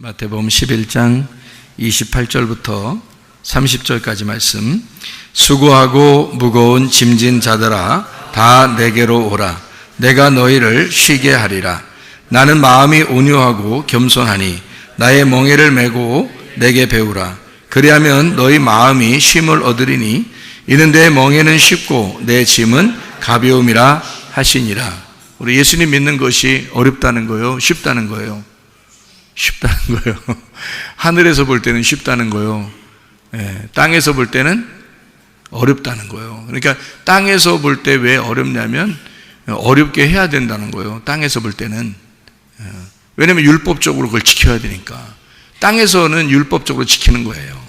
마태복음 11장 28절부터 30절까지 말씀. 수고하고 무거운 짐진 자들아 다 내게로 오라. 내가 너희를 쉬게 하리라. 나는 마음이 온유하고 겸손하니 나의 멍에를 메고 내게 배우라. 그리하면 너희 마음이 쉼을 얻으리니 이는 내 멍에는 쉽고 내 짐은 가벼움이라 하시니라. 우리 예수님 믿는 것이 어렵다는 거예요? 쉽다는 거예요? 쉽다는 거예요. 하늘에서 볼 때는 쉽다는 거예요. 땅에서 볼 때는 어렵다는 거예요. 그러니까 땅에서 볼 때 왜 어렵냐면 어렵게 해야 된다는 거예요. 땅에서 볼 때는. 왜냐하면 율법적으로 그걸 지켜야 되니까. 땅에서는 율법적으로 지키는 거예요.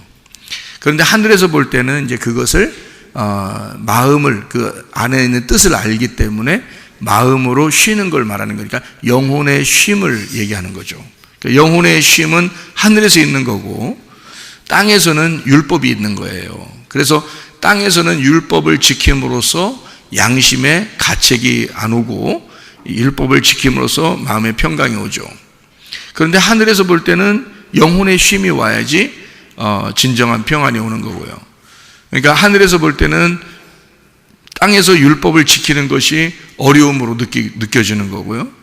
그런데 하늘에서 볼 때는 이제 그것을 마음을, 그 안에 있는 뜻을 알기 때문에 마음으로 쉬는 걸 말하는 거니까 영혼의 쉼을 얘기하는 거죠. 영혼의 쉼은 하늘에서 있는 거고 땅에서는 율법이 있는 거예요. 그래서 땅에서는 율법을 지킴으로써 양심에 가책이 안 오고 율법을 지킴으로써 마음의 평강이 오죠. 그런데 하늘에서 볼 때는 영혼의 쉼이 와야지 진정한 평안이 오는 거고요. 그러니까 하늘에서 볼 때는 땅에서 율법을 지키는 것이 어려움으로 느껴지는 거고요.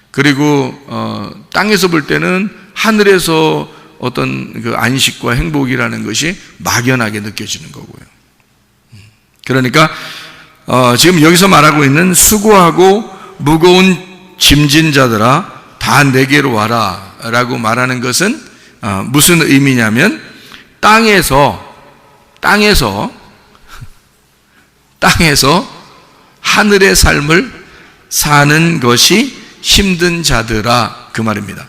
그리고 땅에서 볼 때는 하늘에서 어떤 그 안식과 행복이라는 것이 막연하게 느껴지는 거고요. 그러니까 지금 여기서 말하고 있는 수고하고 무거운 짐진 자들아 다 내게로 와라 라고 말하는 것은 무슨 의미냐면 땅에서 하늘의 삶을 사는 것이 힘든 자들아, 그 말입니다.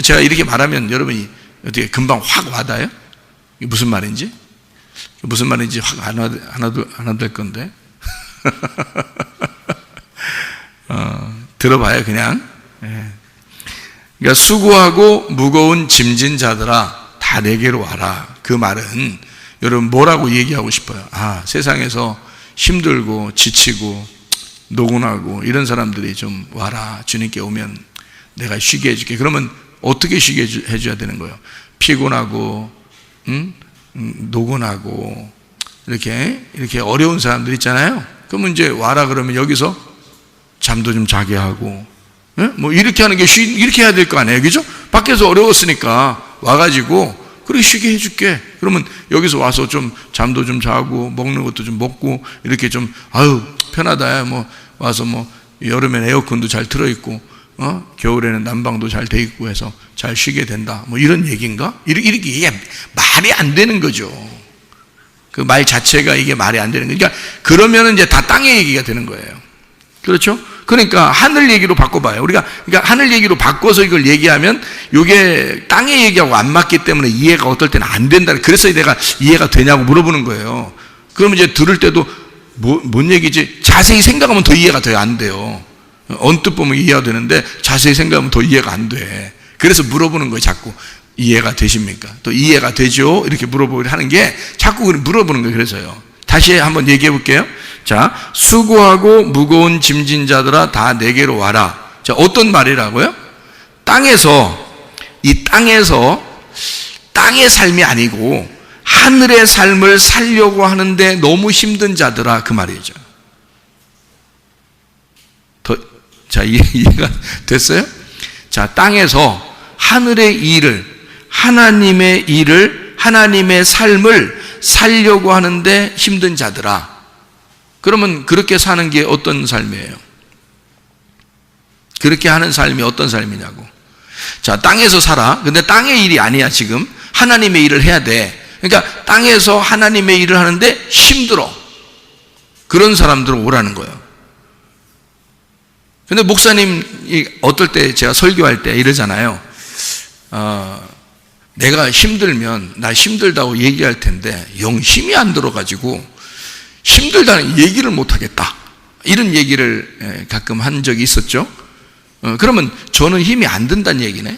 제가 이렇게 말하면 여러분이 어떻게 금방 확 와닿아요? 이게 무슨 말인지? 무슨 말인지 확 안 와도 될 건데. 들어봐요, 그냥. 그러니까 수고하고 무거운 짐진 자들아 다 내게로 와라. 그 말은 여러분 뭐라고 얘기하고 싶어요? 세상에서 힘들고 지치고 노곤하고 이런 사람들이 좀 와라. 주님께 오면 내가 쉬게 해줄게. 그러면 어떻게 쉬게 해줘야 되는 거예요? 피곤하고 노곤하고 이렇게 어려운 사람들 있잖아요. 그러면 이제 와라 그러면 여기서 잠도 좀 자게 하고 뭐 이렇게 하는 게 이렇게 해야 될 거 아니에요, 그죠? 밖에서 어려웠으니까 와가지고 그렇게 쉬게 해줄게. 그러면 여기서 와서 좀 잠도 좀 자고 먹는 것도 좀 먹고 이렇게 좀 편하다. 뭐 와서 뭐 여름에는 에어컨도 잘 틀어 있고 겨울에는 난방도 잘 돼 있고 해서 잘 쉬게 된다. 뭐 이런 얘기인가? 이렇게 말이 안 되는 거죠. 그 말 자체가 이게 말이 안 되는 거예요. 그러니까 그러면은 이제 다 땅의 얘기가 되는 거예요. 그렇죠? 그러니까 하늘 얘기로 바꿔봐요. 그러니까 하늘 얘기로 바꿔서 이걸 얘기하면 이게 땅의 얘기하고 안 맞기 때문에 이해가 어떨 때는 안 된다. 그래서 내가 이해가 되냐고 물어보는 거예요. 그러면 이제 들을 때도 뭔 얘기지? 자세히 생각하면 더 이해가 더 안 돼요. 언뜻 보면 이해가 되는데 자세히 생각하면 더 이해가 안 돼. 그래서 물어보는 거예요. 자꾸 이해가 되십니까? 또 이해가 되죠? 이렇게 물어보고 하는 게 자꾸 물어보는 거예요. 그래서요. 다시 한번 얘기해 볼게요. 자, 수고하고 무거운 짐진 자들아 다 내게로 와라. 자, 어떤 말이라고요? 이 땅에서 땅의 삶이 아니고 하늘의 삶을 살려고 하는데 너무 힘든 자들아, 그 말이죠. 자, 이해가 됐어요? 자, 땅에서 하늘의 일을, 하나님의 삶을 살려고 하는데 힘든 자들아. 그러면 그렇게 사는 게 어떤 삶이에요? 그렇게 하는 삶이 어떤 삶이냐고. 자, 땅에서 살아. 근데 땅의 일이 아니야, 지금. 하나님의 일을 해야 돼. 그러니까 땅에서 하나님의 일을 하는데 힘들어. 그런 사람들은 오라는 거예요. 근데 목사님이 어떨 때 제가 설교할 때 이러잖아요. 내가 힘들면 나 힘들다고 얘기할 텐데 영 힘이 안 들어가지고 힘들다는 얘기를 못 하겠다. 이런 얘기를 가끔 한 적이 있었죠. 그러면 저는 힘이 안 든다는 얘기네.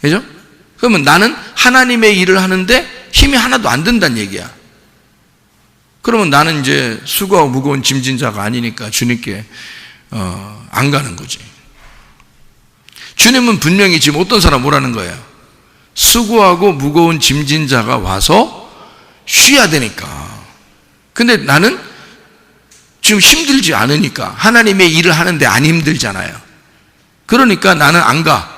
그죠? 그러면 나는 하나님의 일을 하는데 힘이 하나도 안 든다는 얘기야. 그러면 나는 이제 수고하고 무거운 짐진 자가 아니니까 주님께 안 가는 거지. 주님은 분명히 지금 어떤 사람 오라는 거예요? 수고하고 무거운 짐진 자가 와서 쉬어야 되니까. 근데 나는 지금 힘들지 않으니까, 하나님의 일을 하는데 안 힘들잖아요. 그러니까 나는 안 가.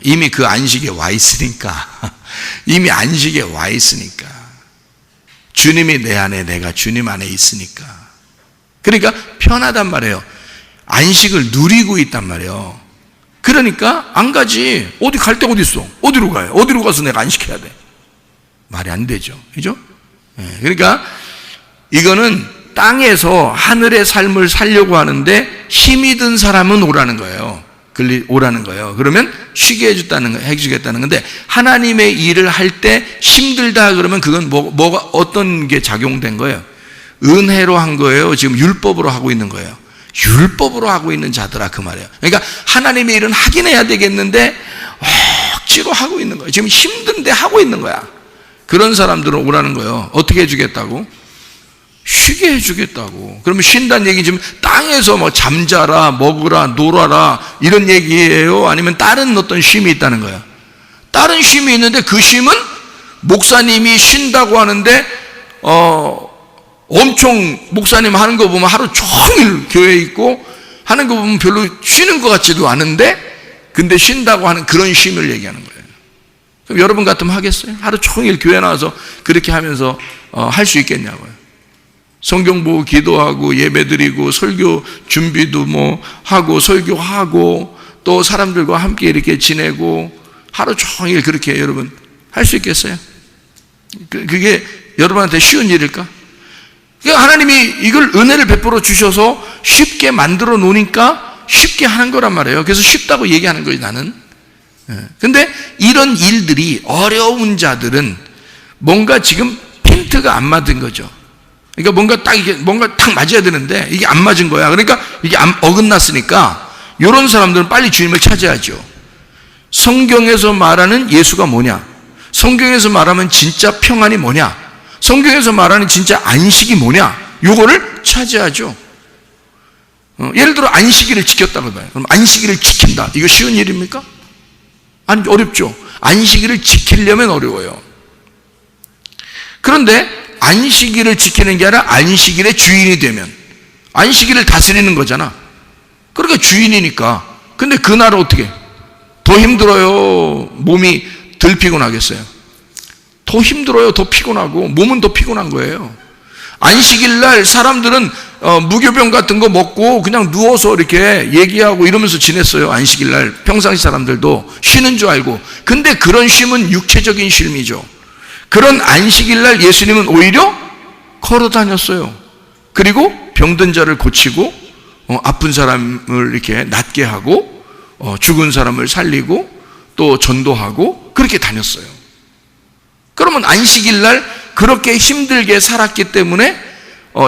이미 그 안식에 와 있으니까. 이미 안식에 와 있으니까. 주님이 내 안에, 내가 주님 안에 있으니까. 그러니까 편하단 말이에요. 안식을 누리고 있단 말이에요. 그러니까 안 가지. 어디 갈 데 어디 있어? 어디로 가요? 어디로 가서 내가 안식해야 돼? 말이 안 되죠. 그죠? 그러니까 이거는 땅에서 하늘의 삶을 살려고 하는데 힘이 든 사람은 오라는 거예요. 오라는 거예요. 그러면 쉬게 해주겠다는 건데, 하나님의 일을 할 때 힘들다 그러면 그건 뭐가 어떤 게 작용된 거예요? 은혜로 한 거예요? 지금 율법으로 하고 있는 거예요? 율법으로 하고 있는 자들아, 그 말이에요. 그러니까 하나님의 일은 하긴 해야 되겠는데 억지로 하고 있는 거예요. 지금 힘든데 하고 있는 거야. 그런 사람들은 오라는 거예요. 어떻게 해주겠다고? 쉬게 해주겠다고. 그러면 쉰다는 얘기 지금 땅에서 뭐 잠자라, 먹으라, 놀아라 이런 얘기예요? 아니면 다른 어떤 쉼이 있다는 거예요? 다른 쉼이 있는데, 그 쉼은 목사님이 쉰다고 하는데 엄청 목사님 하는 거 보면 하루 종일 교회에 있고 하는 거 보면 별로 쉬는 것 같지도 않은데, 근데 쉰다고 하는 그런 쉼을 얘기하는 거예요. 그럼 여러분 같으면 하겠어요? 하루 종일 교회 나와서 그렇게 하면서 할 수 있겠냐고요. 성경 보고 기도하고 예배드리고 설교 준비도 뭐 하고 설교하고 또 사람들과 함께 이렇게 지내고 하루 종일 그렇게 여러분 할 수 있겠어요? 그게 여러분한테 쉬운 일일까? 그러니까 하나님이 이걸 은혜를 베풀어 주셔서 쉽게 만들어 놓으니까 쉽게 하는 거란 말이에요. 그래서 쉽다고 얘기하는 거예요, 나는. 근데 이런 일들이 어려운 자들은 뭔가 지금 핀트가 안 맞은 거죠. 그러니까 뭔가 딱 맞아야 되는데 이게 안 맞은 거야. 그러니까 이게 어긋났으니까 이런 사람들은 빨리 주님을 찾아야죠. 성경에서 말하는 예수가 뭐냐? 성경에서 말하면 진짜 평안이 뭐냐? 성경에서 말하는 진짜 안식이 뭐냐? 요거를 찾아야죠. 예를 들어 안식일을 지켰다고 봐요. 그럼 안식일을 지킨다. 이거 쉬운 일입니까? 아니, 어렵죠. 안식일을 지키려면 어려워요. 그런데 안식일을 지키는 게 아니라 안식일의 주인이 되면, 안식일을 다스리는 거잖아. 그러니까 주인이니까. 근데 그날은 어떻게? 더 힘들어요? 몸이 덜 피곤하겠어요? 더 힘들어요? 더 피곤하고 몸은 더 피곤한 거예요. 안식일 날 사람들은 무교병 같은 거 먹고 그냥 누워서 이렇게 얘기하고 이러면서 지냈어요. 안식일 날 평상시 사람들도 쉬는 줄 알고. 근데 그런 쉼은 육체적인 쉼이죠. 그런 안식일 날 예수님은 오히려 걸어 다녔어요. 그리고 병든 자를 고치고 아픈 사람을 이렇게 낫게 하고 죽은 사람을 살리고 또 전도하고 그렇게 다녔어요. 그러면 안식일 날 그렇게 힘들게 살았기 때문에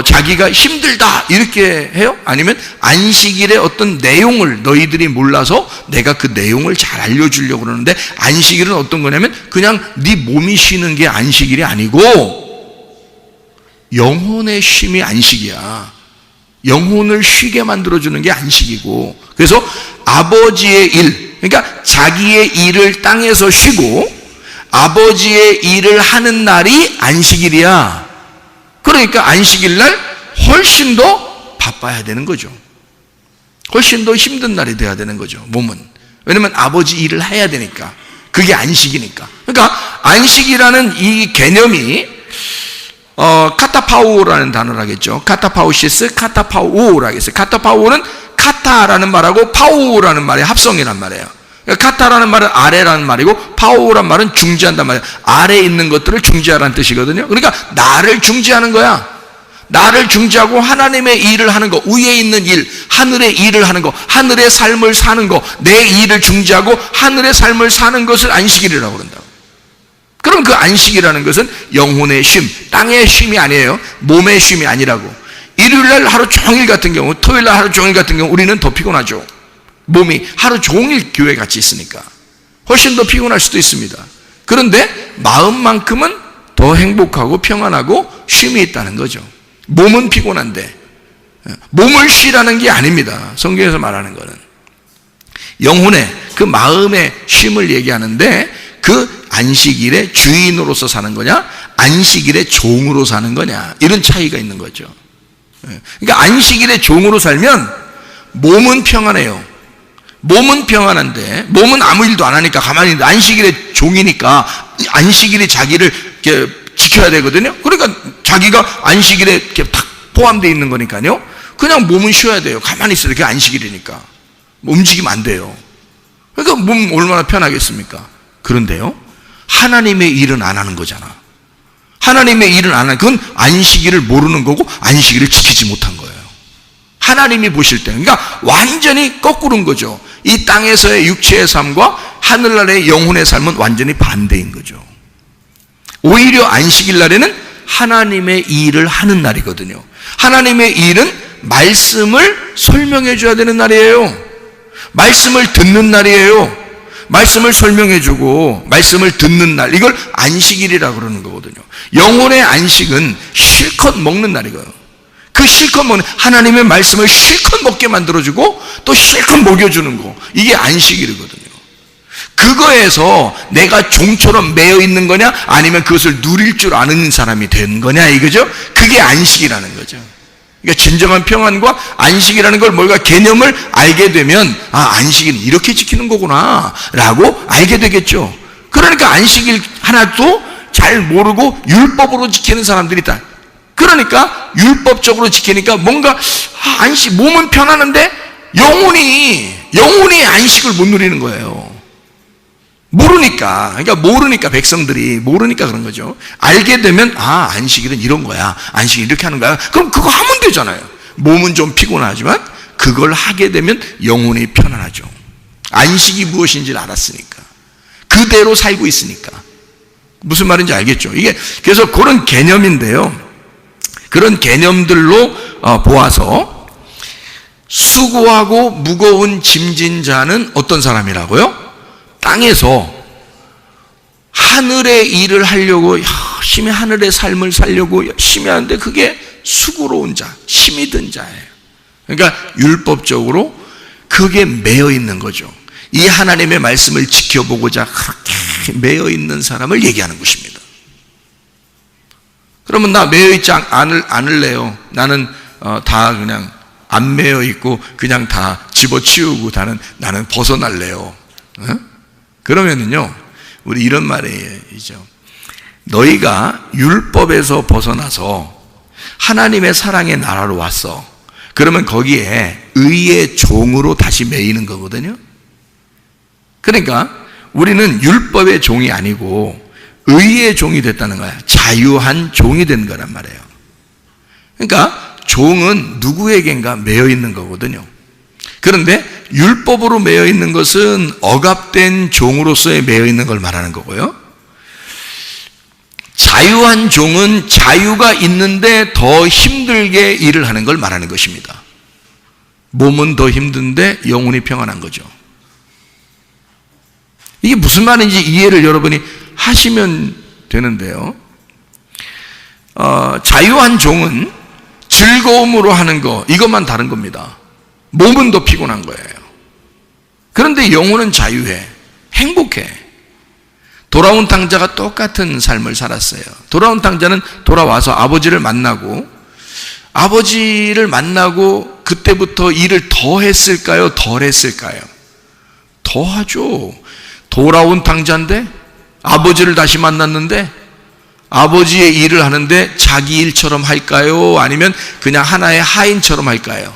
자기가 힘들다 이렇게 해요? 아니면 안식일의 어떤 내용을 너희들이 몰라서 내가 그 내용을 잘 알려주려고 그러는데, 안식일은 어떤 거냐면 그냥 네 몸이 쉬는 게 안식일이 아니고 영혼의 쉼이 안식이야. 영혼을 쉬게 만들어주는 게 안식이고, 그래서 아버지의 일, 그러니까 자기의 일을 땅에서 쉬고 아버지의 일을 하는 날이 안식일이야. 그러니까 안식일 날 훨씬 더 바빠야 되는 거죠. 훨씬 더 힘든 날이 돼야 되는 거죠, 몸은. 왜냐면 아버지 일을 해야 되니까. 그게 안식이니까. 그러니까 안식이라는 이 개념이 카타파오라는 단어를 하겠죠. 카타파오시스, 카타파오라고 하겠어요. 카타파오는 카타라는 말하고 파오라는 말의 합성이란 말이에요. 카타라는 말은 아래라는 말이고 파오란 말은 중지한단 말이에요. 아래에 있는 것들을 중지하라는 뜻이거든요. 그러니까 나를 중지하는 거야. 나를 중지하고 하나님의 일을 하는 거, 위에 있는 일, 하늘의 일을 하는 거, 하늘의 삶을 사는 거, 내 일을 중지하고 하늘의 삶을 사는 것을 안식일이라고 그런다고. 그럼 그 안식이라는 것은 영혼의 쉼, 땅의 쉼이 아니에요. 몸의 쉼이 아니라고. 일요일날 하루 종일 같은 경우, 토요일날 하루 종일 같은 경우 우리는 더 피곤하죠. 몸이 하루 종일 교회 같이 있으니까 훨씬 더 피곤할 수도 있습니다. 그런데 마음만큼은 더 행복하고 평안하고 쉼이 있다는 거죠. 몸은 피곤한데 몸을 쉬라는 게 아닙니다. 성경에서 말하는 거는 영혼의 그 마음의 쉼을 얘기하는데, 그 안식일의 주인으로서 사는 거냐, 안식일의 종으로 사는 거냐, 이런 차이가 있는 거죠. 그러니까 안식일의 종으로 살면 몸은 평안해요. 몸은 평안한데, 몸은 아무 일도 안 하니까 가만히 있는데, 안식일의 종이니까 안식일이 자기를 이렇게 지켜야 되거든요. 그러니까 자기가 안식일에 이렇게 탁 포함되어 있는 거니까요. 그냥 몸은 쉬어야 돼요. 가만히 있어요. 이렇게 안식일이니까. 움직이면 안 돼요. 그러니까 몸 얼마나 편하겠습니까? 그런데요, 하나님의 일은 안 하는 거잖아. 하나님의 일은 안 하는, 그건 안식일을 모르는 거고 안식일을 지키지 못한 거예요. 하나님이 보실 때는. 그러니까 완전히 거꾸로인 거죠. 이 땅에서의 육체의 삶과 하늘나라의 영혼의 삶은 완전히 반대인 거죠. 오히려 안식일 날에는 하나님의 일을 하는 날이거든요. 하나님의 일은 말씀을 설명해 줘야 되는 날이에요. 말씀을 듣는 날이에요. 말씀을 설명해 주고 말씀을 듣는 날, 이걸 안식일이라고 그러는 거거든요. 영혼의 안식은 실컷 먹는 날이거든요. 그 실컷 먹는, 하나님의 말씀을 실컷 먹게 만들어주고 또 실컷 먹여주는 거, 이게 안식일이거든요. 그거에서 내가 종처럼 매여 있는 거냐, 아니면 그것을 누릴 줄 아는 사람이 된 거냐, 이거죠. 그게 안식이라는 거죠. 그러니까 진정한 평안과 안식이라는 걸, 뭔가 개념을 알게 되면, 아, 안식일은 이렇게 지키는 거구나 라고 알게 되겠죠. 그러니까 안식일 하나도 잘 모르고 율법으로 지키는 사람들이 있다. 그러니까 율법적으로 지키니까 뭔가 안식, 몸은 편안한데 영혼이 안식을 못 누리는 거예요. 모르니까. 그러니까 모르니까, 백성들이 모르니까 그런 거죠. 알게 되면, 아, 안식일은 이런 거야, 안식일 이렇게 하는 거야, 그럼 그거 하면 되잖아요. 몸은 좀 피곤하지만 그걸 하게 되면 영혼이 편안하죠. 안식이 무엇인지를 알았으니까, 그대로 살고 있으니까. 무슨 말인지 알겠죠? 이게 그래서 그런 개념인데요, 그런 개념들로 보아서 수고하고 무거운 짐진 자는 어떤 사람이라고요? 땅에서 하늘의 일을 하려고 열심히 하늘의 삶을 살려고 열심히 하는데, 그게 수고로운 자, 힘이 든 자예요. 그러니까 율법적으로 그게 매여 있는 거죠. 이 하나님의 말씀을 지켜보고자 그렇게 매여 있는 사람을 얘기하는 것입니다. 그러면 나 매여 있지 않을래요. 나는 다 그냥 안 매여 있고 그냥 다 집어치우고 나는 벗어날래요. 그러면은요, 우리 이런 말이죠. 너희가 율법에서 벗어나서 하나님의 사랑의 나라로 왔어. 그러면 거기에 의의 종으로 다시 매이는 거거든요. 그러니까 우리는 율법의 종이 아니고 의의 종이 됐다는 거야. 자유한 종이 된 거란 말이에요. 그러니까 종은 누구에겐가 매여 있는 거거든요. 그런데 율법으로 매여 있는 것은 억압된 종으로서의 매여 있는 걸 말하는 거고요. 자유한 종은 자유가 있는데 더 힘들게 일을 하는 걸 말하는 것입니다. 몸은 더 힘든데 영혼이 평안한 거죠. 이게 무슨 말인지 이해를 여러분이 하시면 되는데요. 자유한 종은 즐거움으로 하는 거, 이것만 다른 겁니다. 몸은 더 피곤한 거예요. 그런데 영혼은 자유해, 행복해. 돌아온 탕자가 똑같은 삶을 살았어요. 돌아온 탕자는 돌아와서 아버지를 만나고 그때부터 일을 더 했을까요, 덜 했을까요? 더 하죠. 돌아온 탕자인데 아버지를 다시 만났는데 아버지의 일을 하는데 자기 일처럼 할까요, 아니면 그냥 하나의 하인처럼 할까요?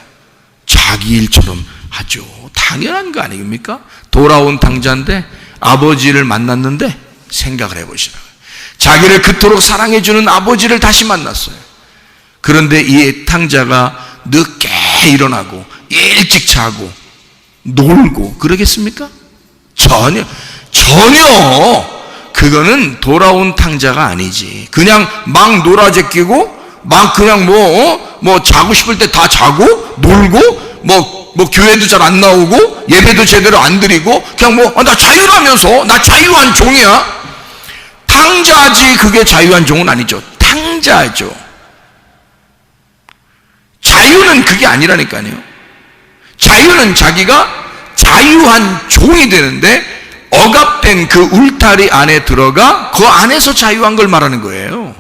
자기 일처럼 하죠. 당연한 거 아닙니까? 돌아온 탕자인데 아버지를 만났는데, 생각을 해보시라고요. 자기를 그토록 사랑해주는 아버지를 다시 만났어요. 그런데 이 탕자가 늦게 일어나고 일찍 자고 놀고 그러겠습니까? 전혀 그거는 돌아온 탕자가 아니지. 그냥 막 놀아제끼고 막 그냥 뭐 자고 싶을 때 다 자고 놀고 뭐 교회도 잘 안 나오고 예배도 제대로 안 드리고 그냥 나 자유라면서, 나 자유한 종이야. 탕자지, 그게 자유한 종은 아니죠. 탕자죠. 자유는 그게 아니라니까요. 자유는 자기가 자유한 종이 되는데 억압된 그 울타리 안에 들어가 그 안에서 자유한 걸 말하는 거예요.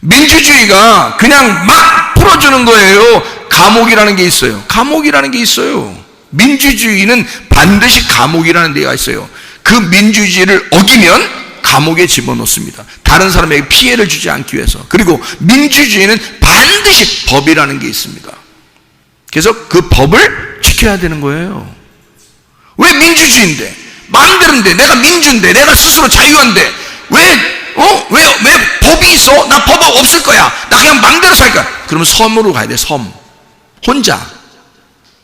민주주의가 그냥 막 풀어주는 거예요. 감옥이라는 게 있어요. 감옥이라는 게 있어요. 민주주의는 반드시 감옥이라는 데가 있어요. 그 민주주의를 어기면 감옥에 집어넣습니다. 다른 사람에게 피해를 주지 않기 위해서. 그리고 민주주의는 반드시 법이라는 게 있습니다. 그래서 그 법을 지켜야 되는 거예요. 왜 민주주의인데, 마음대로인데, 내가 민주인데, 내가 스스로 자유한데 왜 법이 있어? 나 법 없을 거야. 나 그냥 마음대로 살 거야. 그러면 섬으로 가야 돼. 섬. 혼자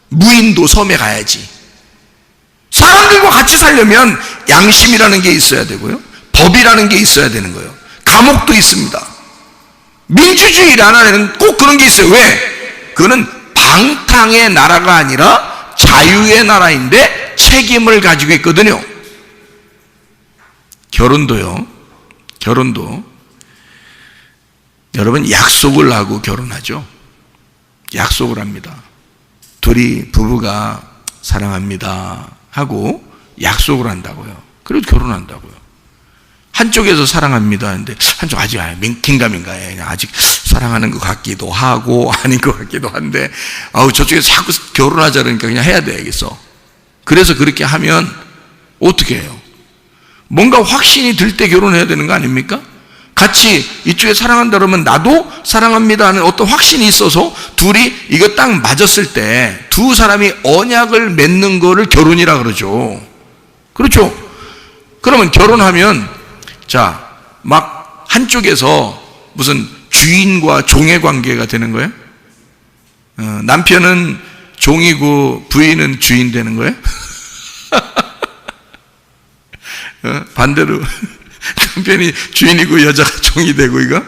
무인도 섬에 가야지. 사람들과 같이 살려면 양심이라는 게 있어야 되고요, 법이라는 게 있어야 되는 거예요. 감옥도 있습니다. 민주주의라는 꼭 그런 게 있어요. 왜? 그거는 방탕의 나라가 아니라 자유의 나라인데 책임을 가지고 있거든요. 결혼도요. 결혼도 여러분 약속을 하고 결혼하죠. 약속을 합니다. 둘이 부부가 사랑합니다 하고 약속을 한다고요. 그래도 결혼한다고요. 한쪽에서 사랑합니다 하는데 한쪽 아직 긴가민가해. 그냥 아직 사랑하는 것 같기도 하고 아닌 것 같기도 한데 저쪽에서 자꾸 결혼하자 그러니까 그냥 해야 되겠어. 그래서 그렇게 하면 어떻게 해요? 뭔가 확신이 들 때 결혼해야 되는 거 아닙니까? 같이 이쪽에 사랑한다 그러면 나도 사랑합니다 하는 어떤 확신이 있어서 둘이 이거 딱 맞았을 때 두 사람이 언약을 맺는 거를 결혼이라 그러죠. 그렇죠? 그러면 결혼하면 자, 막 한쪽에서 무슨 주인과 종의 관계가 되는 거예요? 남편은 종이고 부인은 주인 되는 거예요? 반대로 남편이 주인이고 여자가 종이 되고 이거?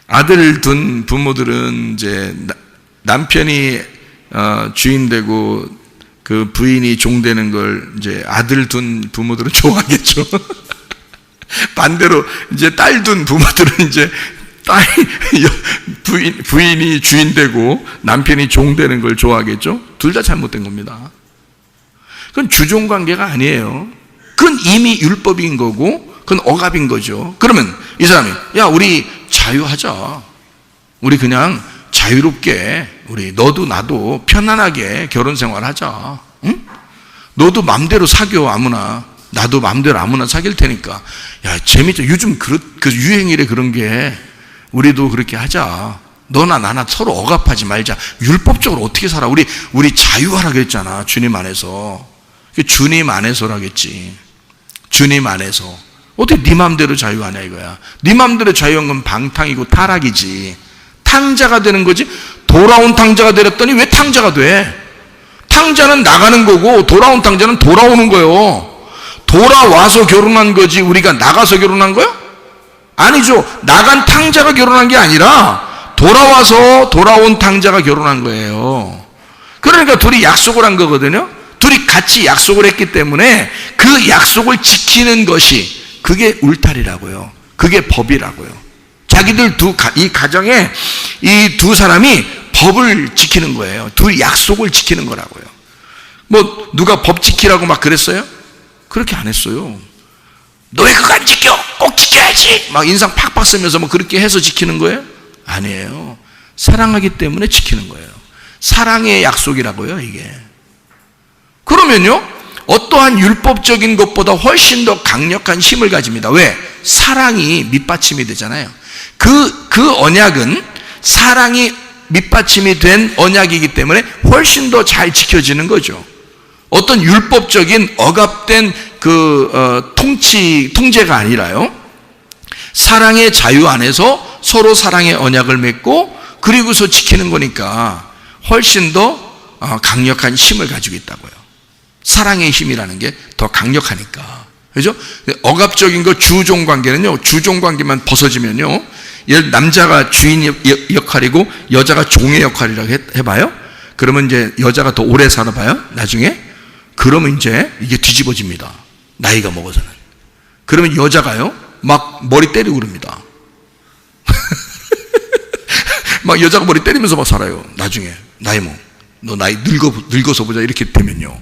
아들 둔 부모들은 이제 남편이 주인 되고 그 부인이 종 되는 걸 이제 아들 둔 부모들은 좋아하겠죠. 반대로 이제 딸 둔 부모들은 이제 부인이 주인 되고 남편이 종 되는 걸 좋아하겠죠. 둘 다 잘못된 겁니다. 그건 주종 관계가 아니에요. 그건 이미 율법인 거고 그건 억압인 거죠. 그러면 이 사람이 야 우리 자유하자. 우리 그냥 자유롭게 우리 너도 나도 편안하게 결혼 생활하자. 응? 너도 맘대로 사겨 아무나. 나도 맘대로 아무나 사귈 테니까. 야 재밌죠. 요즘 그 유행이래 그런 게. 우리도 그렇게 하자. 너나 나나 서로 억압하지 말자. 율법적으로 어떻게 살아? 우리 자유하라 그랬잖아. 주님 안에서. 주님 안에서라겠지. 주님 안에서. 어떻게 네 맘대로 자유하냐 이거야. 네 맘대로 자유한 건 방탕이고 타락이지. 탕자가 되는 거지. 돌아온 탕자가 되렸더니 왜 탕자가 돼? 탕자는 나가는 거고 돌아온 탕자는 돌아오는 거예요. 돌아와서 결혼한 거지 우리가 나가서 결혼한 거야? 아니죠. 나간 탕자가 결혼한 게 아니라 돌아와서 돌아온 탕자가 결혼한 거예요. 그러니까 둘이 약속을 한 거거든요. 둘이 같이 약속을 했기 때문에 그 약속을 지키는 것이 그게 울타리라고요. 그게 법이라고요. 자기들 이 가정에 이 두 사람이 법을 지키는 거예요. 둘이 약속을 지키는 거라고요. 뭐 누가 법 지키라고 막 그랬어요? 그렇게 안 했어요. 너 왜 그거 안 지켜? 꼭 지켜야지. 막 인상 팍팍 쓰면서 뭐 그렇게 해서 지키는 거예요? 아니에요. 사랑하기 때문에 지키는 거예요. 사랑의 약속이라고요, 이게. 그러면요, 어떠한 율법적인 것보다 훨씬 더 강력한 힘을 가집니다. 왜? 사랑이 밑받침이 되잖아요. 그 언약은 사랑이 밑받침이 된 언약이기 때문에 훨씬 더 잘 지켜지는 거죠. 어떤 율법적인 억압된 통제가 아니라요. 사랑의 자유 안에서 서로 사랑의 언약을 맺고 그리고서 지키는 거니까 훨씬 더 강력한 힘을 가지고 있다고요. 사랑의 힘이라는 게 더 강력하니까. 그죠? 억압적인 거 주종 관계는요. 주종 관계만 벗어지면요. 남자가 주인 역할이고 여자가 종의 역할이라고 해봐요. 그러면 이제 여자가 더 오래 살아봐요. 나중에. 그러면 이제 이게 뒤집어집니다. 나이가 먹어서는. 그러면 여자가요. 막 머리 때리고 그럽니다. 막 여자가 머리 때리면서 막 살아요. 나중에. 나이 너 나이 늙어서 보자. 이렇게 되면요.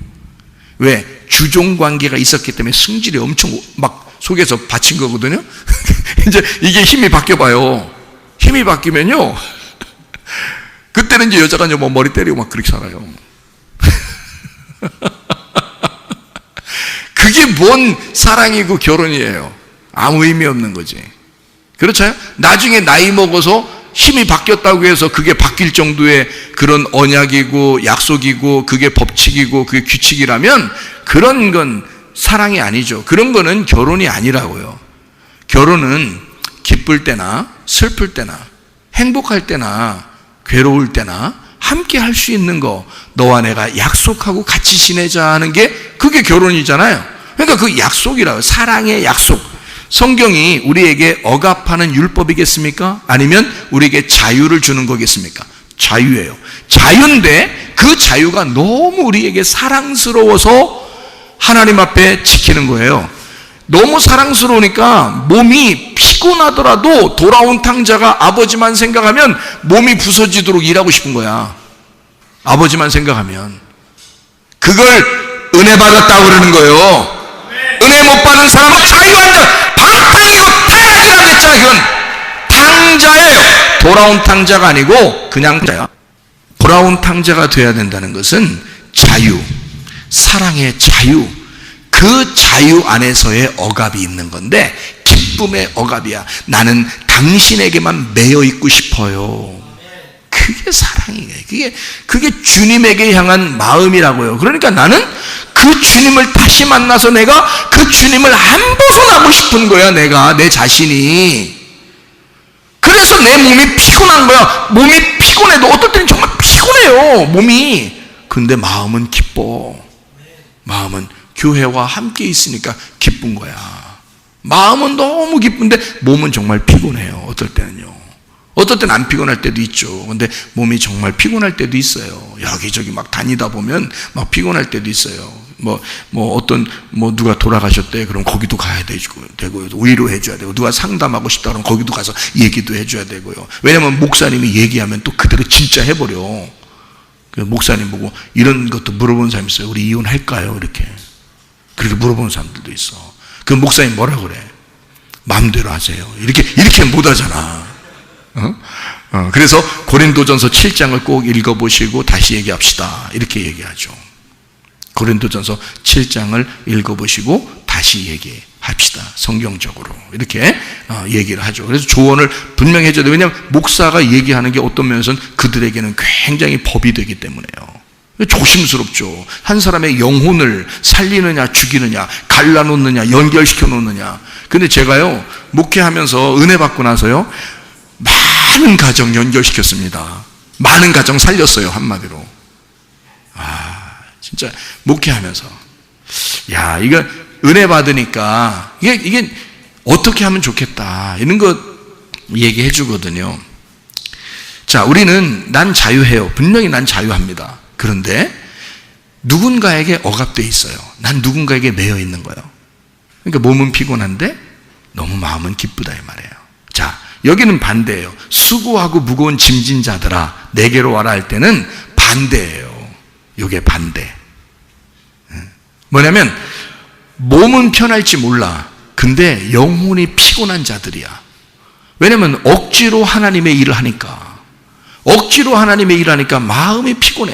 왜? 주종 관계가 있었기 때문에 승질이 엄청 막 속에서 받친 거거든요. 이제 이게 힘이 바뀌어봐요. 힘이 바뀌면요. 그때는 이제 여자가 이제 뭐 머리 때리고 막 그렇게 살아요. 그게 뭔 사랑이고 결혼이에요. 아무 의미 없는 거지. 그렇죠? 나중에 나이 먹어서 힘이 바뀌었다고 해서 그게 바뀔 정도의 그런 언약이고 약속이고 그게 법칙이고 그게 규칙이라면 그런 건 사랑이 아니죠. 그런 거는 결혼이 아니라고요. 결혼은 기쁠 때나 슬플 때나 행복할 때나 괴로울 때나 함께 할 수 있는 거, 너와 내가 약속하고 같이 지내자 하는 게 그게 결혼이잖아요. 그러니까 그 약속이라고요. 사랑의 약속. 성경이 우리에게 억압하는 율법이겠습니까? 아니면 우리에게 자유를 주는 거겠습니까? 자유예요. 자유인데 그 자유가 너무 우리에게 사랑스러워서 하나님 앞에 지키는 거예요. 너무 사랑스러우니까 몸이 피곤하더라도 돌아온 탕자가 아버지만 생각하면 몸이 부서지도록 일하고 싶은 거야. 아버지만 생각하면. 그걸 은혜 받았다고 그러는 거예요. 은혜 못 받은 사람은 자유한 자, 방탕이고 탕자라고 했잖아. 그건 탕자예요. 돌아온 탕자가 아니고 그냥 탕자야. 돌아온 탕자가 돼야 된다는 것은 자유, 사랑의 자유, 그 자유 안에서의 억압이 있는 건데 기쁨의 억압이야. 나는 당신에게만 매여 있고 싶어요. 그게 사랑이에요. 그게 주님에게 향한 마음이라고요. 그러니까 나는 그 주님을 다시 만나서 내가 그 주님을 안 벗어나고 싶은 거야. 내가 내 자신이. 그래서 내 몸이 피곤한 거야. 몸이 피곤해도 어떨 때는 정말 피곤해요. 몸이. 근데 마음은 기뻐. 마음은 교회와 함께 있으니까 기쁜 거야. 마음은 너무 기쁜데 몸은 정말 피곤해요. 어떨 때는요. 어떨 때는 안 피곤할 때도 있죠. 근데 몸이 정말 피곤할 때도 있어요. 여기저기 막 다니다 보면 막 피곤할 때도 있어요. 누가 돌아가셨대. 그럼 거기도 가야 되고요. 위로해줘야 되고, 누가 상담하고 싶다 그러면 거기도 가서 얘기도 해줘야 되고요. 왜냐면 목사님이 얘기하면 또 그대로 진짜 해버려. 목사님 보고 이런 것도 물어보는 사람이 있어요. 우리 이혼할까요? 이렇게. 그렇게 물어보는 사람들도 있어. 그 목사님 뭐라 그래? 마음대로 하세요. 이렇게 못 하잖아. 그래서 고린도전서 7장을 꼭 읽어보시고 다시 얘기합시다. 이렇게 얘기하죠. 고린도전서 7장을 읽어보시고 다시 얘기합시다. 성경적으로. 이렇게 얘기를 하죠. 그래서 조언을 분명히 해줘야 돼요. 왜냐하면 목사가 얘기하는 게 어떤 면에서는 그들에게는 굉장히 법이 되기 때문에요. 조심스럽죠. 한 사람의 영혼을 살리느냐 죽이느냐 갈라놓느냐 연결시켜 놓느냐. 근데 제가요 목회하면서 은혜 받고 나서요 많은 가정 연결시켰습니다. 많은 가정 살렸어요. 한마디로. 진짜 목회하면서 야 이거 은혜 받으니까 이게 어떻게 하면 좋겠다 이런 거 얘기해 주거든요. 자, 우리는 난 자유해요. 분명히 난 자유합니다. 그런데 누군가에게 억압돼 있어요. 난 누군가에게 매여 있는 거예요. 그러니까 몸은 피곤한데 너무 마음은 기쁘다 이 말이에요. 자, 여기는 반대예요. 수고하고 무거운 짐진 자들아 내게로 와라 할 때는 반대예요. 이게 반대. 뭐냐면 몸은 편할지 몰라. 근데 영혼이 피곤한 자들이야. 왜냐면 억지로 하나님의 일을 하니까. 억지로 하나님의 일을 하니까 마음이 피곤해.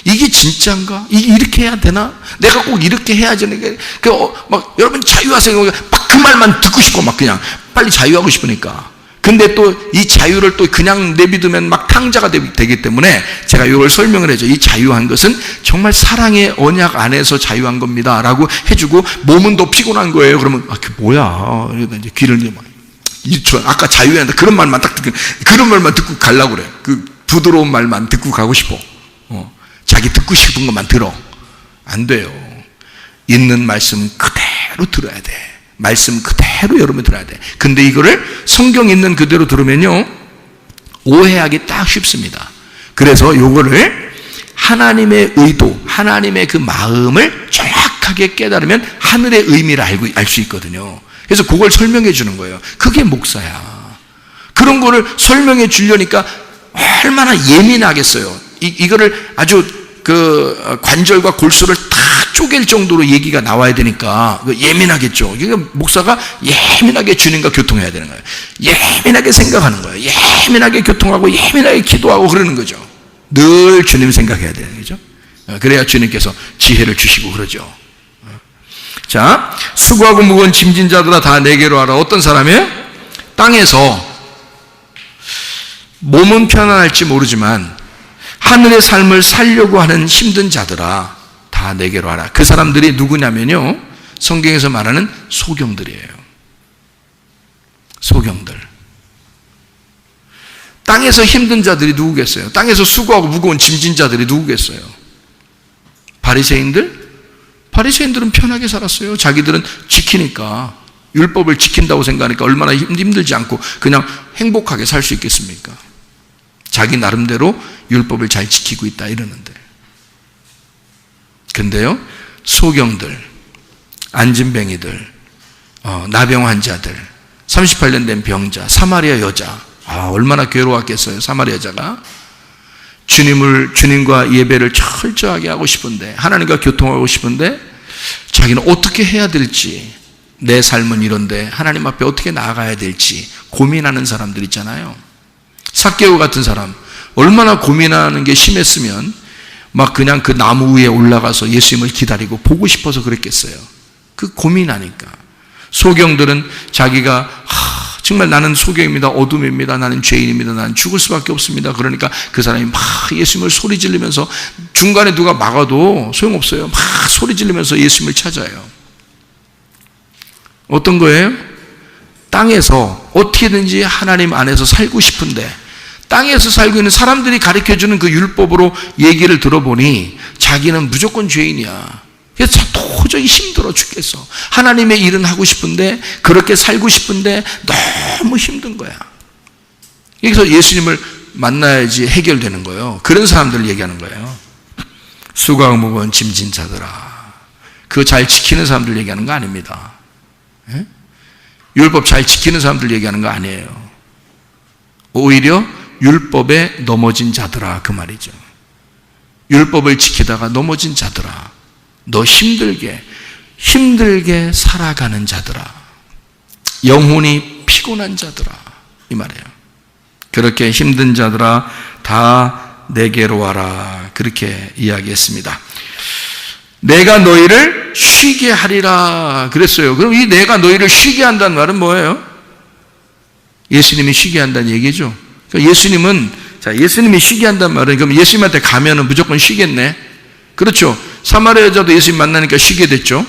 이게 진짜인가? 이렇게 해야 되나? 내가 꼭 이렇게 해야지. 막 여러분 자유하세요. 막 그 말만 듣고 싶고 막 그냥 빨리 자유하고 싶으니까. 근데 또 이 자유를 또 그냥 내비두면 막 탕자가 되기 때문에 제가 이걸 설명을 해줘. 이 자유한 것은 정말 사랑의 언약 안에서 자유한 겁니다. 라고 해주고 몸은 더 피곤한 거예요. 그러면 그게 뭐야? 이러다 이제 귀를 막 아까 자유한다 그런 말만 딱 듣고 그런 말만 듣고 가려고 그래. 그 부드러운 말만 듣고 가고 싶어. 자기 듣고 싶은 것만 들어. 안 돼요. 있는 말씀 그대로 들어야 돼. 말씀 그대로 여러분 들어야 돼. 근데 이거를 성경 있는 그대로 들으면요 오해하기 딱 쉽습니다. 그래서 요거를 하나님의 의도, 하나님의 그 마음을 정확하게 깨달으면 하늘의 의미를 알 수 있거든요. 그래서 그걸 설명해 주는 거예요. 그게 목사야. 그런 거를 설명해 주려니까 얼마나 예민하겠어요. 이거를 아주 그 관절과 골수를 다 쪼갤 정도로 얘기가 나와야 되니까 예민하겠죠. 그러니까 목사가 예민하게 주님과 교통해야 되는 거예요. 예민하게 생각하는 거예요. 예민하게 교통하고 예민하게 기도하고 그러는 거죠. 늘 주님 생각해야 되는 거죠. 그래야 주님께서 지혜를 주시고 그러죠. 자, 수고하고 무거운 짐진 자들아 다 내게로 와라. 어떤 사람이에요? 땅에서 몸은 편안할지 모르지만 하늘의 삶을 살려고 하는 힘든 자들아 다 내게로 와라. 그 사람들이 누구냐면요, 성경에서 말하는 소경들이에요. 소경들. 땅에서 힘든 자들이 누구겠어요? 땅에서 수고하고 무거운 짐진 자들이 누구겠어요? 바리새인들? 바리새인들은 편하게 살았어요. 자기들은 지키니까, 율법을 지킨다고 생각하니까 얼마나 힘들지 않고 그냥 행복하게 살 수 있겠습니까? 자기 나름대로 율법을 잘 지키고 있다 이러는데. 근데요, 소경들, 안진뱅이들, 나병 환자들, 38년 된 병자, 사마리아 여자, 얼마나 괴로웠겠어요. 사마리아 여자가 주님과 예배를 철저하게 하고 싶은데, 하나님과 교통하고 싶은데 자기는 어떻게 해야 될지, 내 삶은 이런데 하나님 앞에 어떻게 나아가야 될지 고민하는 사람들 있잖아요. 삭개오 같은 사람, 얼마나 고민하는 게 심했으면 막 그냥 그 나무 위에 올라가서 예수님을 기다리고 보고 싶어서 그랬겠어요. 그 고민하니까. 소경들은 자기가 정말 나는 소경입니다, 어둠입니다, 나는 죄인입니다, 나는 죽을 수밖에 없습니다. 그러니까 그 사람이 막 예수님을 소리 지르면서, 중간에 누가 막아도 소용없어요. 막 소리 지르면서 예수님을 찾아요. 어떤 거예요? 땅에서 어떻게든지 하나님 안에서 살고 싶은데, 땅에서 살고 있는 사람들이 가르쳐주는 그 율법으로 얘기를 들어보니 자기는 무조건 죄인이야. 그래서 도저히 힘들어 죽겠어. 하나님의 일은 하고 싶은데, 그렇게 살고 싶은데 너무 힘든 거야. 여기서 예수님을 만나야지 해결되는 거예요. 그런 사람들을 얘기하는 거예요. 수고하고 무거운 짐진 자들아. 그거 잘 지키는 사람들 얘기하는 거 아닙니다. 예? 율법 잘 지키는 사람들 얘기하는 거 아니에요. 오히려 율법에 넘어진 자들아, 그 말이죠. 율법을 지키다가 넘어진 자들아, 너 힘들게 살아가는 자들아, 영혼이 피곤한 자들아, 이 말이에요. 그렇게 힘든 자들아 다 내게로 와라, 그렇게 이야기했습니다. 내가 너희를 쉬게 하리라 그랬어요. 그럼 이 내가 너희를 쉬게 한다는 말은 뭐예요? 예수님이 쉬게 한다는 얘기죠. 그러니까 예수님이 쉬게 한다는 말은, 그럼 예수님한테 가면은 무조건 쉬겠네. 그렇죠. 사마리아 여자도 예수님 만나니까 쉬게 됐죠.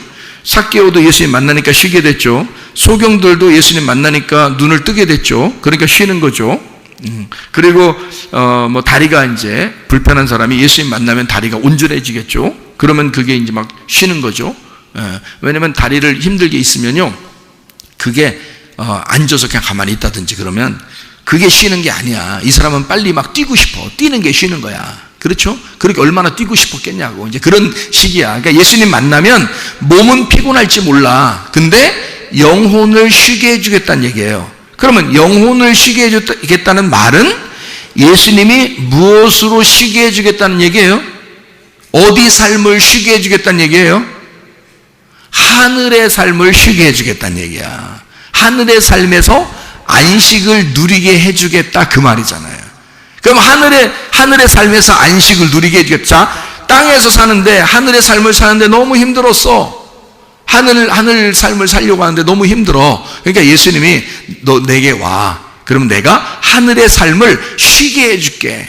삭개오도 예수님 만나니까 쉬게 됐죠. 소경들도 예수님 만나니까 눈을 뜨게 됐죠. 그러니까 쉬는 거죠. 그리고 뭐 다리가 이제 불편한 사람이 예수님 만나면 다리가 온전해지겠죠. 그러면 그게 이제 막 쉬는 거죠. 왜냐면 다리를 힘들게 있으면요, 그게 앉아서 그냥 가만히 있다든지 그러면 그게 쉬는 게 아니야. 이 사람은 빨리 막 뛰고 싶어. 뛰는 게 쉬는 거야. 그렇죠? 그렇게 얼마나 뛰고 싶었겠냐고. 이제 그런 시기야. 그러니까 예수님 만나면 몸은 피곤할지 몰라. 근데 영혼을 쉬게 해주겠다는 얘기예요. 그러면 영혼을 쉬게 해주겠다는 말은 예수님이 무엇으로 쉬게 해주겠다는 얘기예요? 어디 삶을 쉬게 해주겠다는 얘기예요? 하늘의 삶을 쉬게 해주겠다는 얘기야. 하늘의 삶에서 안식을 누리게 해주겠다, 그 말이잖아요. 그럼 하늘의 삶에서 안식을 누리게 해주겠다. 자, 땅에서 사는데, 하늘의 삶을 사는데 너무 힘들었어. 하늘 삶을 살려고 하는데 너무 힘들어. 그러니까 예수님이 너 내게 와. 그럼 내가 하늘의 삶을 쉬게 해줄게.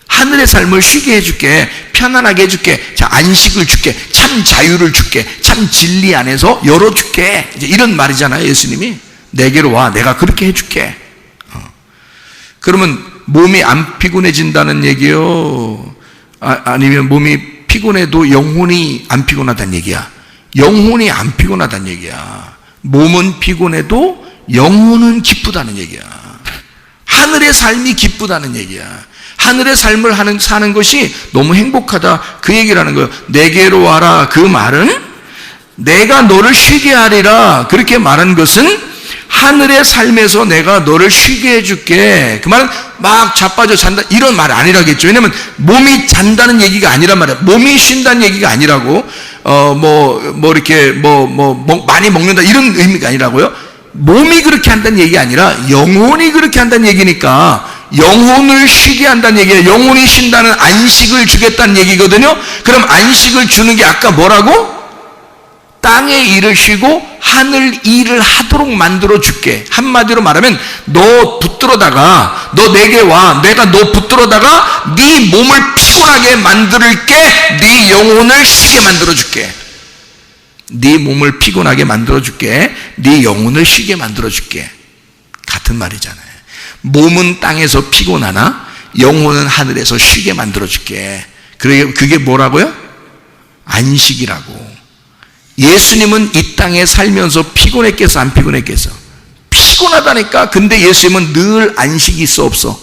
하늘의 삶을 쉬게 해줄게. 편안하게 해줄게. 자, 안식을 줄게. 참 자유를 줄게. 참 진리 안에서 열어줄게. 이제 이런 말이잖아요, 예수님이. 내게로 와. 내가 그렇게 해줄게. 그러면 몸이 안 피곤해진다는 얘기요? 아니면 몸이 피곤해도 영혼이 안 피곤하다는 얘기야? 영혼이 안 피곤하다는 얘기야. 몸은 피곤해도 영혼은 기쁘다는 얘기야. 하늘의 삶이 기쁘다는 얘기야. 하늘의 삶을 사는 것이 너무 행복하다, 그 얘기를 하는 거예요. 내게로 와라, 그 말은 내가 너를 쉬게 하리라, 그렇게 말한 것은 하늘의 삶에서 내가 너를 쉬게 해줄게. 그 말은 막 자빠져 잔다 이런 말 아니라겠죠. 왜냐면 몸이 잔다는 얘기가 아니란 말이야. 몸이 쉰다는 얘기가 아니라고 이렇게 많이 먹는다 이런 의미가 아니라고요. 몸이 그렇게 한다는 얘기가 아니라 영혼이 그렇게 한다는 얘기니까 영혼을 쉬게 한다는 얘기예요. 영혼이 쉰다는 안식을 주겠다는 얘기거든요. 그럼 안식을 주는 게 아까 뭐라고? 땅의 일을 쉬고 하늘 일을 하도록 만들어 줄게. 한마디로 말하면 너 붙들어다가 너 내게 와. 내가 너 붙들어다가 네 몸을 피곤하게 만들게. 네 영혼을 쉬게 만들어 줄게. 네 몸을 피곤하게 만들어 줄게. 네 영혼을 쉬게 만들어 줄게. 같은 말이잖아요. 몸은 땅에서 피곤하나 영혼은 하늘에서 쉬게 만들어 줄게. 그게 뭐라고요? 안식이라고. 예수님은 이 땅에 살면서 피곤했겠어, 안 피곤했겠어? 피곤하다니까. 근데 예수님은 늘 안식이 있어, 없어?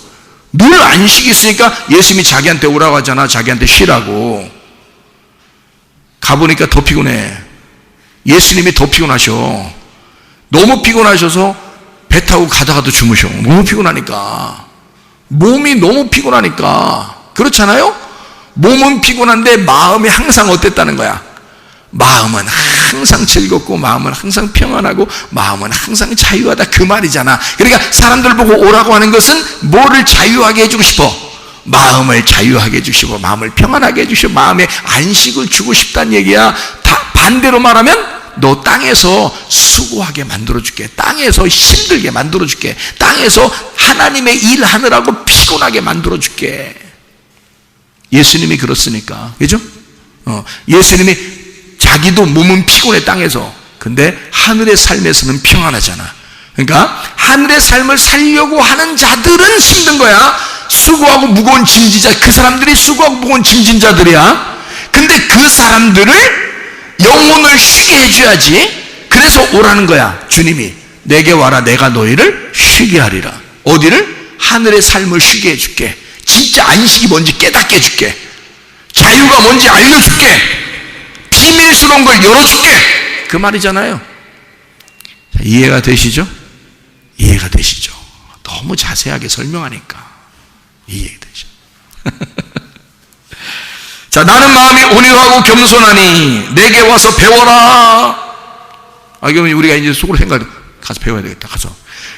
늘 안식이 있으니까 예수님이 자기한테 오라고 하잖아. 자기한테 쉬라고. 가보니까 더 피곤해. 예수님이 더 피곤하셔. 너무 피곤하셔서 배 타고 가다가도 주무셔. 너무 피곤하니까. 몸이 너무 피곤하니까. 그렇잖아요? 몸은 피곤한데 마음이 항상 어땠다는 거야? 마음은 항상 즐겁고 마음은 항상 평안하고 마음은 항상 자유하다 그 말이잖아. 그러니까 사람들 보고 오라고 하는 것은 뭐를 자유하게 해주고 싶어? 마음을 자유하게 해주시고 마음을 평안하게 해주시고 마음에 안식을 주고 싶다는 얘기야. 다 반대로 말하면 너 땅에서 수고하게 만들어줄게. 땅에서 힘들게 만들어줄게. 땅에서 하나님의 일하느라고 피곤하게 만들어줄게. 예수님이 그렇으니까. 그죠? 예수님이 자기도 몸은 피곤해 땅에서. 근데 하늘의 삶에서는 평안하잖아. 그러니까 하늘의 삶을 살려고 하는 자들은 힘든 거야. 수고하고 무거운 짐진자. 그 사람들이 수고하고 무거운 짐진자들이야. 근데 그 사람들을 영혼을 쉬게 해줘야지. 그래서 오라는 거야. 주님이 내게 와라. 내가 너희를 쉬게 하리라. 어디를? 하늘의 삶을 쉬게 해줄게. 진짜 안식이 뭔지 깨닫게 해줄게. 자유가 뭔지 알려줄게. 비밀스러운 걸 열어줄게. 그 말이잖아요. 이해가 되시죠? 이해가 되시죠? 너무 자세하게 설명하니까 이해가 되죠. 자, 나는 마음이 온유하고 겸손하니 내게 와서 배워라. 그러면 우리가 이제 속으로 생각해. 가서 배워야 되겠다.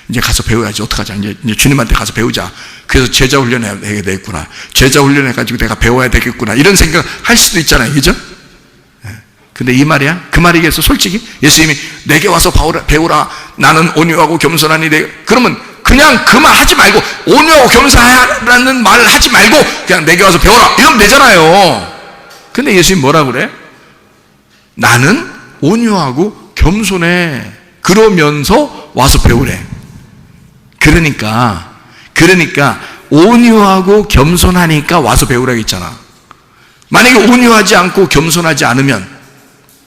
이제 가서 배워야지. 어떡하자. 이제 주님한테 가서 배우자. 그래서 제자 훈련해야 되겠구나. 제자 훈련해가지고 내가 배워야 되겠구나. 이런 생각 할 수도 있잖아요. 그죠? 근데 이 말이야? 그 말이겠어? 솔직히? 예수님이 내게 와서 배우라. 나는 온유하고 겸손하니 그러면 그냥 그 말 하지 말고 온유하고 겸손하라는 말을 하지 말고 그냥 내게 와서 배워라. 이러면 되잖아요. 근데 예수님 뭐라 그래? 나는 온유하고 겸손해. 그러면서 와서 배우래. 그러니까 온유하고 겸손하니까 와서 배우라고 했잖아. 만약에 온유하지 않고 겸손하지 않으면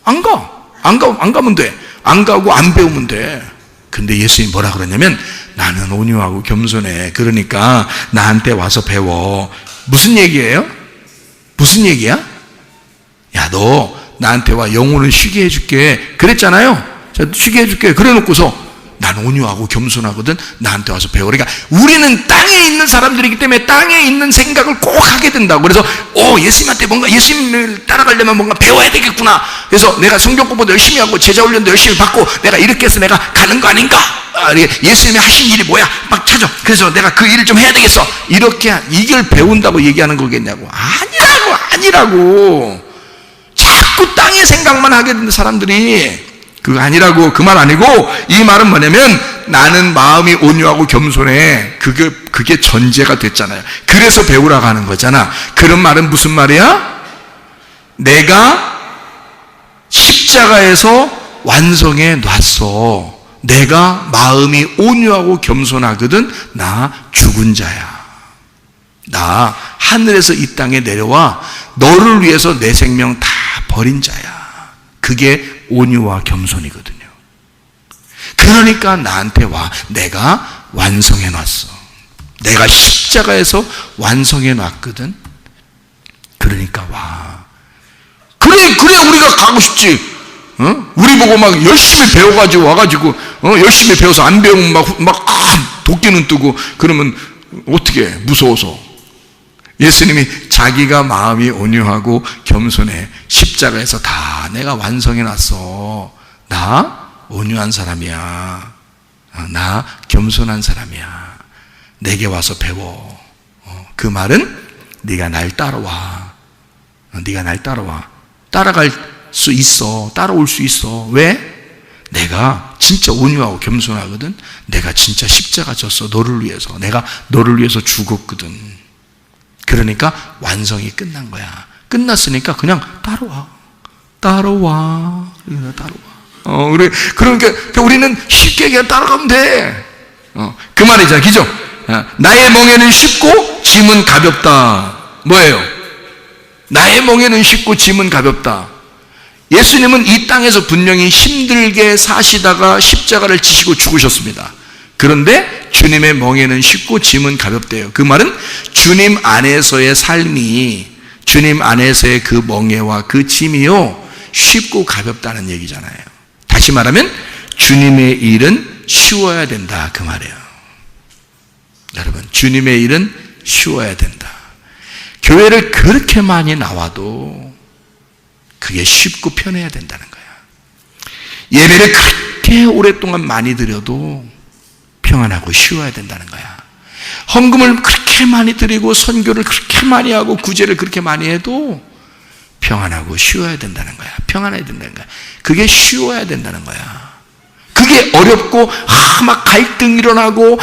안 가면 돼. 안 가고 안 배우면 돼. 근데 예수님이 뭐라 그러냐면 나는 온유하고 겸손해. 그러니까 나한테 와서 배워. 무슨 얘기예요? 무슨 얘기야? 야, 너 나한테 와. 영혼을 쉬게 해줄게. 그랬잖아요. 자, 쉬게 해줄게. 그래 놓고서 난 온유하고 겸손하거든. 나한테 와서 배워. 그러니까 우리는 땅에 있는 사람들이기 때문에 땅에 있는 생각을 꼭 하게 된다고. 그래서 예수님한테 뭔가 예수님을 따라가려면 뭔가 배워야 되겠구나. 그래서 내가 성경 공부도 열심히 하고 제자 훈련도 열심히 받고 내가 이렇게 해서 내가 가는 거 아닌가? 예수님이 하신 일이 뭐야? 막 찾아. 그래서 내가 그 일을 좀 해야 되겠어. 이렇게 이걸 배운다고 얘기하는 거겠냐고. 아니라고. 자꾸 땅의 생각만 하게 되는 사람들이. 그거 아니라고. 그 말 아니고 이 말은 뭐냐면 나는 마음이 온유하고 겸손해. 그게 전제가 됐잖아요. 그래서 배우라고 하는 거잖아. 그런 말은 무슨 말이야? 내가 십자가에서 완성해 놨어. 내가 마음이 온유하고 겸손하거든. 나 죽은 자야. 나 하늘에서 이 땅에 내려와 너를 위해서 내 생명 다 버린 자야. 그게 온유와 겸손이거든요. 그러니까 나한테 와. 내가 완성해 놨어. 내가 십자가에서 완성해 놨거든. 그러니까 와. 그래 우리가 가고 싶지. 우리 보고 막 열심히 배워가지고 와가지고 열심히 배워서 안 배우면 도끼는 뜨고 그러면 어떻게 무서워서. 예수님이 자기가 마음이 온유하고 겸손해 십자가에서 다 내가 완성해놨어. 나 온유한 사람이야. 나 겸손한 사람이야. 내게 와서 배워. 그 말은 네가 날 따라와. 네가 날 따라와. 따라갈 수 있어. 따라올 수 있어. 왜? 내가 진짜 온유하고 겸손하거든. 내가 진짜 십자가 졌어. 너를 위해서. 내가 너를 위해서 죽었거든. 그러니까 완성이 끝난 거야. 끝났으니까 그냥 따라와. 따라와. 그러니까 우리는 쉽게 그냥 따라가면 돼. 그 말이죠. 그죠? 나의 멍에는 쉽고 짐은 가볍다. 뭐예요? 나의 멍에는 쉽고 짐은 가볍다. 예수님은 이 땅에서 분명히 힘들게 사시다가 십자가를 지시고 죽으셨습니다. 그런데 주님의 멍에는 쉽고 짐은 가볍대요. 그 말은 주님 안에서의 삶이, 주님 안에서의 그 멍에와 그 짐이요, 쉽고 가볍다는 얘기잖아요. 다시 말하면 주님의 일은 쉬워야 된다, 그 말이에요. 여러분, 주님의 일은 쉬워야 된다. 교회를 그렇게 많이 나와도 그게 쉽고 편해야 된다는 거야. 예배를 그렇게 오랫동안 많이 드려도 평안하고 쉬워야 된다는 거야. 헌금을 그렇게 많이 드리고 선교를 그렇게 많이 하고 구제를 그렇게 많이 해도 평안하고 쉬워야 된다는 거야. 평안해야 된다는 거야. 그게 쉬워야 된다는 거야. 그게 어렵고 막 갈등 일어나고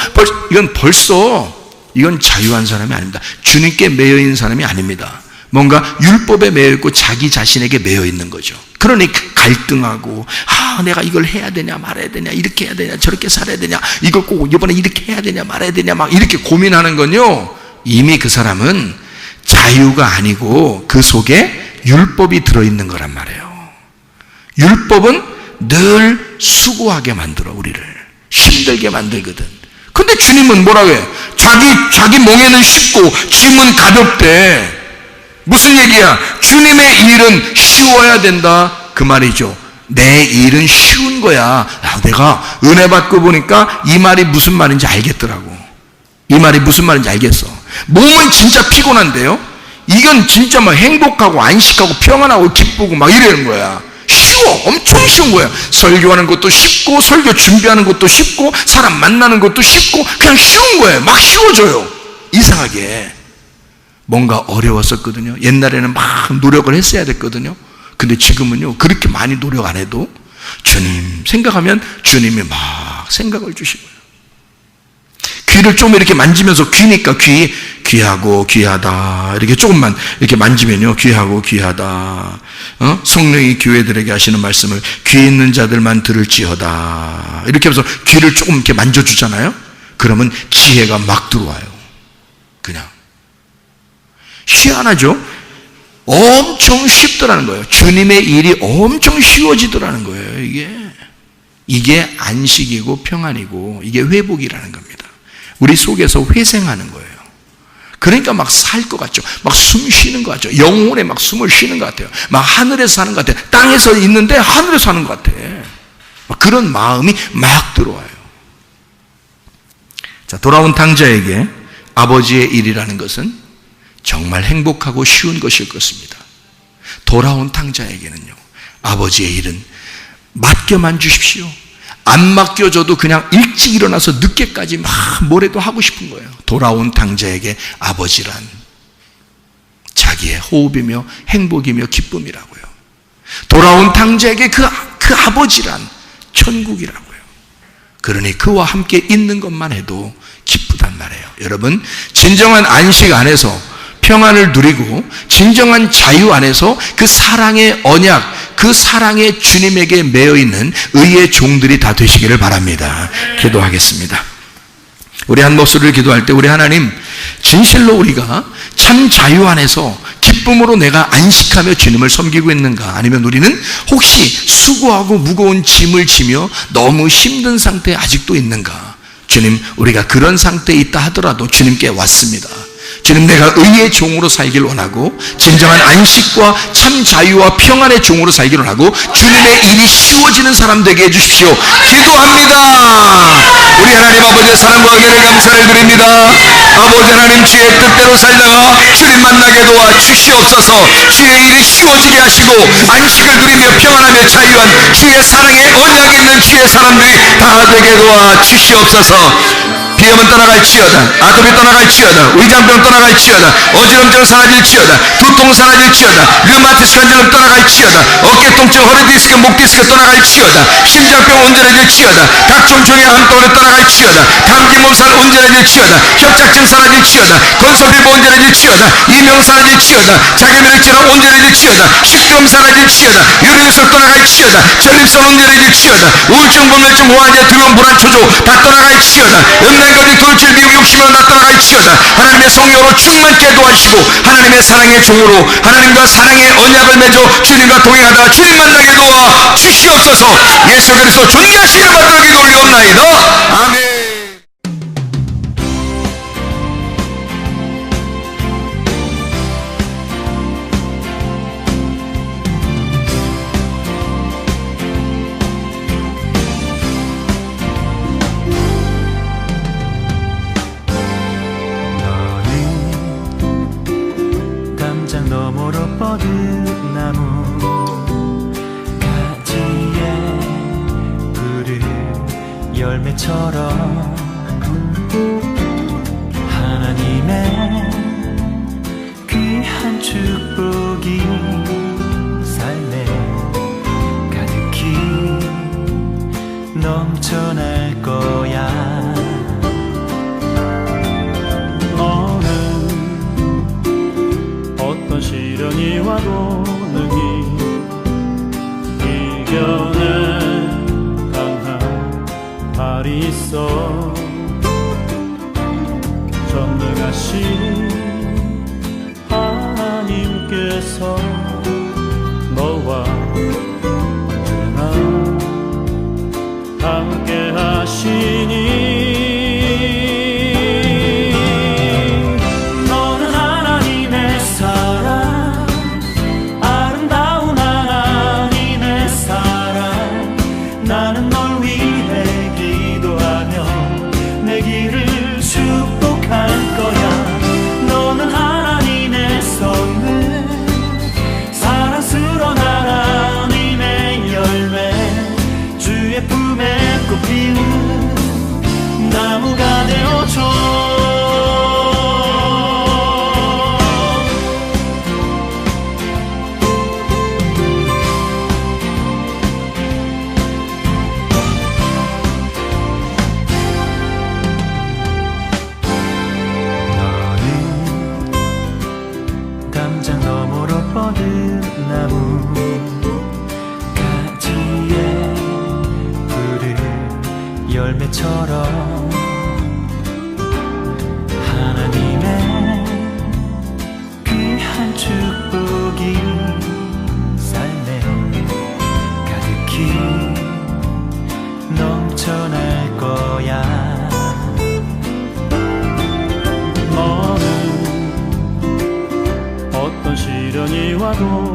이건 자유한 사람이 아닙니다. 주님께 매여 있는 사람이 아닙니다. 뭔가 율법에 매여 있고 자기 자신에게 매여 있는 거죠. 그러니 갈등하고 내가 이걸 해야 되냐 말아야 되냐, 이렇게 해야 되냐 저렇게 살아야 되냐, 이걸 꼭 이번에 이렇게 해야 되냐 말아야 되냐 막 이렇게 고민하는 건요, 이미 그 사람은 자유가 아니고 그 속에 율법이 들어있는 거란 말이에요. 율법은 늘 수고하게 만들어. 우리를 힘들게 만들거든. 근데 주님은 뭐라고 해? 자기 멍에는 쉽고 짐은 가볍대. 무슨 얘기야? 주님의 일은 쉬워야 된다, 그 말이죠. 내 일은 쉬운 거야. 내가 은혜 받고 보니까 이 말이 무슨 말인지 알겠더라고. 이 말이 무슨 말인지 알겠어. 몸은 진짜 피곤한데요, 이건 진짜 막 행복하고 안식하고 평안하고 기쁘고 막 이러는 거야. 쉬워. 엄청 쉬운 거야. 설교하는 것도 쉽고, 설교 준비하는 것도 쉽고, 사람 만나는 것도 쉽고, 그냥 쉬운 거예요. 막 쉬워져요. 이상하게 뭔가 어려웠었거든요. 옛날에는 막 노력을 했어야 됐거든요. 근데 지금은요, 그렇게 많이 노력 안 해도 주님 생각하면 주님이 막 생각을 주시고요. 귀를 좀 이렇게 만지면서, 귀니까 귀하고 귀하다 이렇게 조금만 이렇게 만지면요, 귀하고 귀하다. 성령이 교회들에게 하시는 말씀을 귀 있는 자들만 들을지어다 이렇게 하면서 귀를 조금 이렇게 만져주잖아요. 그러면 지혜가 막 들어와요. 그냥 희한하죠? 엄청 쉽더라는 거예요. 주님의 일이 엄청 쉬워지더라는 거예요. 이게 안식이고 평안이고 이게 회복이라는 겁니다. 우리 속에서 회생하는 거예요. 그러니까 막 살 것 같죠. 막 숨 쉬는 것 같죠. 영혼에 막 숨을 쉬는 것 같아요. 막 하늘에서 사는 것 같아요. 땅에서 있는데 하늘에서 사는 것 같아. 막 그런 마음이 막 들어와요. 자, 돌아온 탕자에게 아버지의 일이라는 것은 정말 행복하고 쉬운 것일 것입니다. 돌아온 탕자에게는요, 아버지의 일은 맡겨만 주십시오. 안 맡겨줘도 그냥 일찍 일어나서 늦게까지 막 뭐래도 하고 싶은 거예요. 돌아온 탕자에게 아버지란 자기의 호흡이며 행복이며 기쁨이라고요. 돌아온 탕자에게 그 아버지란 천국이라고요. 그러니 그와 함께 있는 것만 해도 기쁘단 말이에요. 여러분, 진정한 안식 안에서 평안을 누리고 진정한 자유 안에서 그 사랑의 언약, 그 사랑의 주님에게 매여있는 의의 종들이 다 되시기를 바랍니다. 기도하겠습니다. 우리 한 목소리를 기도할 때, 우리 하나님, 진실로 우리가 참 자유 안에서 기쁨으로 내가 안식하며 주님을 섬기고 있는가? 아니면 우리는 혹시 수고하고 무거운 짐을 지며 너무 힘든 상태에 아직도 있는가? 주님, 우리가 그런 상태에 있다 하더라도 주님께 왔습니다. 주님, 내가 의의 종으로 살길 원하고 진정한 안식과 참 자유와 평안의 종으로 살길 원하고 주님의 일이 쉬워지는 사람 되게 해주십시오. 기도합니다. 우리 하나님 아버지의 사랑과 은혜를 감사를 드립니다. 아버지 하나님, 주의 뜻대로 살다가 주님 만나게 도와 주시옵소서. 주의 일이 쉬워지게 하시고 안식을 누리며 평안하며 자유한 주의 사랑에 언약이 있는 주의 사람들이 다 되게 도와 주시옵소서. 비염은 떠나갈지어다, 아토피 떠나갈지어다, 위장병 떠나갈지어다, 어지럼증 사라질지어다, 두통 사라질지어다, 류마티스 관절염 떠나갈지어다, 어깨 통증, 허리 디스크, 목 디스크 떠나갈지어다, 심장병 온전해질지어다, 각종 종의 암덩어리 떠나갈지어다, 감기 몸살 온전해질지어다, 협착증 사라질지어다, 건설피부 온전해질지어다, 이명 사라질지어다, 자기면역질환 온전해질지어다, 식도염 사라질지어다, 유리유석 떠나갈지어다, 전립선 온전해질지어다, 우울증, 불면증, 호환제, 두려움, 불안, 초조 다 떠나갈지어다, 음란거리, 돌출, 미움, 욕심으로 다 떠나갈지어다. 하나님의 성령으로 충만케 도와주시고 하나님의 사랑의 종으로 하나님과 사랑의 언약을 맺어 주님과 동행하다가 주님 만나게 도와 주시옵소서. 예수 그리스도 존귀하신 이름 받들어 기도 올리옵나이다. 아멘. 너머로 뻗은 나무 가지에 푸른 열매처럼 하나님의 귀한 축복이 삶에 가득히 넘쳐날 거야. 어떤 시련이 와도 능히 이겨낼 강한 발이 있어. 전능하신 하나님께서 너와 언제나 함께 하시니 나무가 되어줘. 너는 담장 너머로 뻗은 나무 가지에 푸른 열매처럼 하나님의 귀한 축복이 삶에 가득히 넘쳐날 거야. 너는 어떤 시련이 와도